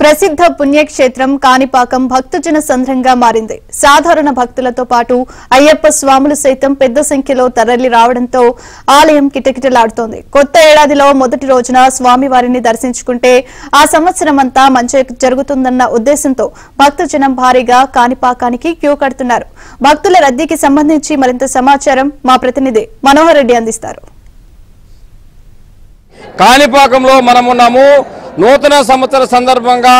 ప్రసిద్ధ పుణ్యక్షేత్రం కాణిపాకం భక్తజన సంద్రంగా మారింది. సాధారణ భక్తులతో పాటు అయ్యప్ప స్వాములు సైతం పెద్ద సంఖ్యలో తరలి రావడంతో ఆలయం కిటకిటలాడుతోంది. కొత్త ఏడాదిలో మొదటి రోజున స్వామివారిని దర్శించుకుంటే ఆ సంవత్సరమంతా మంచి జరుగుతుందన్న ఉద్దేశంతో భక్తజనం భారీగా కాణిపాకానికి క్యూ కడుతున్నారు. భక్తుల రద్దీకి సంబంధించి మరింత సమాచారం మా ప్రతినిధి మనోహర్ రెడ్డి అందిస్తారు. కాణిపాకంలో మనమున్నాము. నూతన సంవత్సర సందర్భంగా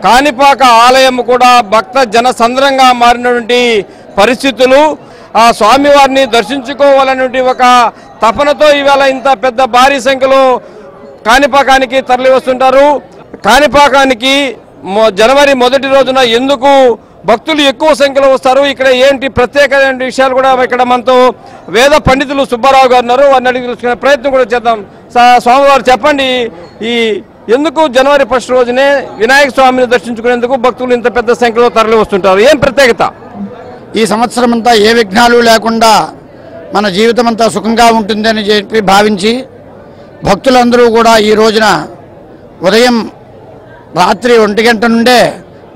కాణిపాక ఆలయం కూడా భక్త జన సంద్రంగా మారినటువంటి పరిస్థితులు, ఆ స్వామివారిని దర్శించుకోవాలనే ఒక తపనతో ఇవాళ ఇంత పెద్ద భారీ సంఖ్యలో కాణిపాకానికి తరలి వస్తుంటారు. కాణిపాకానికి జనవరి మొదటి రోజున ఎందుకు భక్తులు ఎక్కువ సంఖ్యలో వస్తారు, ఇక్కడ ఏంటి ప్రత్యేకమైన విషయాలు కూడా ఇక్కడ మనతో వేద పండితులు సుబ్బారావు గారు ఉన్నారు. వారిని అడిగి తెలుసుకునే ప్రయత్నం కూడా చేద్దాం. స్వామివారు చెప్పండి, ఈ ఎందుకు జనవరి 1 రోజునే వినాయక స్వామిని దర్శించుకునేందుకు భక్తులు ఇంత పెద్ద సంఖ్యలో తరలి వస్తుంటారు? ఏం ప్రత్యేకత? ఈ సంవత్సరం అంతా ఏ విఘ్నాలు లేకుండా మన జీవితం అంతా సుఖంగా ఉంటుందని చెప్పి భావించి భక్తులందరూ కూడా ఈ రోజున ఉదయం రాత్రి 1 గంట నుండే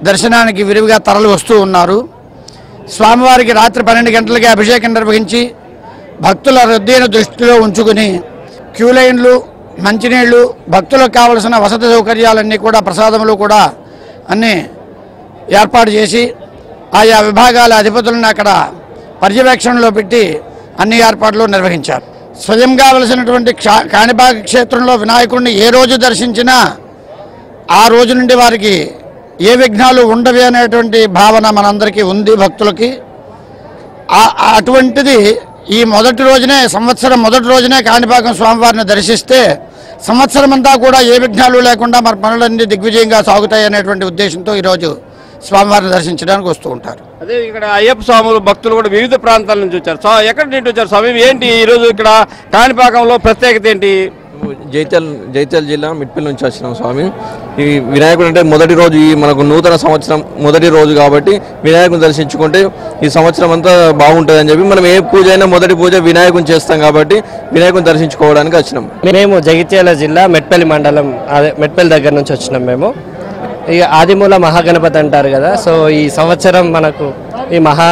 దర్శనానికి విరివిగా తరలి వస్తూ ఉన్నారు. స్వామివారికి రాత్రి 12 గంటలకి అభిషేకం నిర్వహించి భక్తుల రద్దీని దృష్టిలో ఉంచుకుని క్యూ లైన్లు, మంచినీళ్లు, భక్తులకు కావలసిన వసతి సౌకర్యాలన్నీ కూడా ప్రసాదములు కూడా అన్నీ ఏర్పాటు చేసి ఆయా విభాగాల అధిపతులను అక్కడ పర్యవేక్షణలో పెట్టి అన్ని ఏర్పాట్లు నిర్వహించారు. స్వయం కావలసినటువంటి కాణిపాక క్షేత్రంలో వినాయకుడిని ఏ రోజు దర్శించినా ఆ రోజు నుండి వారికి ఏ విఘ్నాలు ఉండవి అనేటువంటి భావన మనందరికీ ఉంది భక్తులకి. అటువంటిది ఈ మొదటి రోజునే, సంవత్సరం మొదటి రోజునే కాణిపాకం స్వామివారిని దర్శిస్తే సంవత్సరం అంతా కూడా ఏ విఘ్నాలు లేకుండా మన పనులన్నీ దిగ్విజయంగా సాగుతాయి అనేటువంటి ఉద్దేశంతో ఈరోజు స్వామివారిని దర్శించడానికి వస్తూ ఉంటారు. అదే ఇక్కడ అయ్యప్ప స్వాములు భక్తులు కూడా వివిధ ప్రాంతాల నుంచి వచ్చారు. ఎక్కడి నుంచి వచ్చారు స్వామి? ఏంటి ఈరోజు ఇక్కడ కాణిపాకంలో ప్రత్యేకత ఏంటి? జైత్యాల జిల్లా మిట్పల్లి నుంచి వచ్చినాం స్వామి. ఈ వినాయకుడు అంటే మొదటి రోజు, ఈ మనకు నూతన సంవత్సరం మొదటి రోజు కాబట్టి వినాయకుని దర్శించుకుంటే ఈ సంవత్సరం అంతా బాగుంటుంది అని చెప్పి మనం ఏ పూజ అయినా మొదటి పూజ వినాయకుని చేస్తాం కాబట్టి వినాయకుని దర్శించుకోవడానికి వచ్చినాం. మేము జగిత్యాల జిల్లా మెట్పల్లి మండలం, అదే మెట్పల్లి దగ్గర నుంచి వచ్చినాం. మేము ఇక ఆదిమూల మహాగణపతి అంటారు కదా, సో ఈ సంవత్సరం మనకు ఈ మహా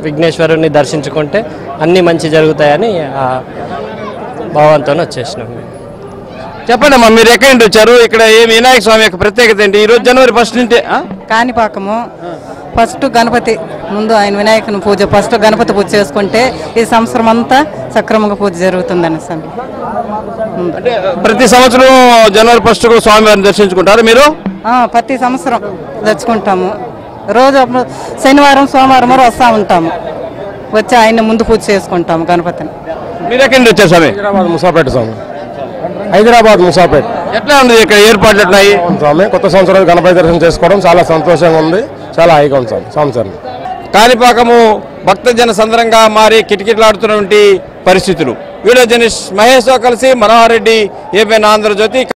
విఘ్నేశ్వరుని దర్శించుకుంటే అన్నీ మంచి జరుగుతాయని భావంతో వచ్చేసినాం. చెప్పండి అమ్మా, మీరు ఎక్కడి నుంచి వచ్చారు? ఇక్కడ ఏ వినాయక స్వామి యొక్క ప్రత్యేకత ఏంటి? ఈరోజు జనవరి 1 నుండి కాణిపాకము ఫస్ట్ గణపతి ముందు ఆయన వినాయకుని పూజ, ఫస్ట్ గణపతి పూజ చేసుకుంటే ఈ సంవత్సరం అంతా సక్రమంగా పూజ జరుగుతుందని స్వామి. అంటే ప్రతి సంవత్సరం జనవరి 1 స్వామివారిని దర్శించుకుంటారు మీరు? ప్రతి సంవత్సరం తెచ్చుకుంటాము. రోజు శనివారం సోమవారం వస్తూ ఉంటాము, వచ్చి ఆయన ముందు పూజ చేసుకుంటాము గణపతిని. మీరు ఎక్కడి నుంచి వచ్చారు స్వామి? ముసాపేట స్వామి, హైదరాబాద్ ముసాపేట. ఎట్లా ఉంది ఇక్కడ ఏర్పాట్లు? ఎట్లా స్వామి కొత్త సంవత్సరం గణపతి దర్శనం చేసుకోవడం చాలా సంతోషంగా ఉంది, చాలా హాయిగా ఉంది స్వామి. సంవత్సరం కాణిపాకము భక్తజన సంద్రంగా మారి కిటకిటలాడుతున్నటువంటి పరిస్థితులు. వీడియో జర్నలిస్ట్ మహేష్తో కలిసి మనోహర్ రెడ్డి, ఏపీ ఆంధ్రజ్యోతి.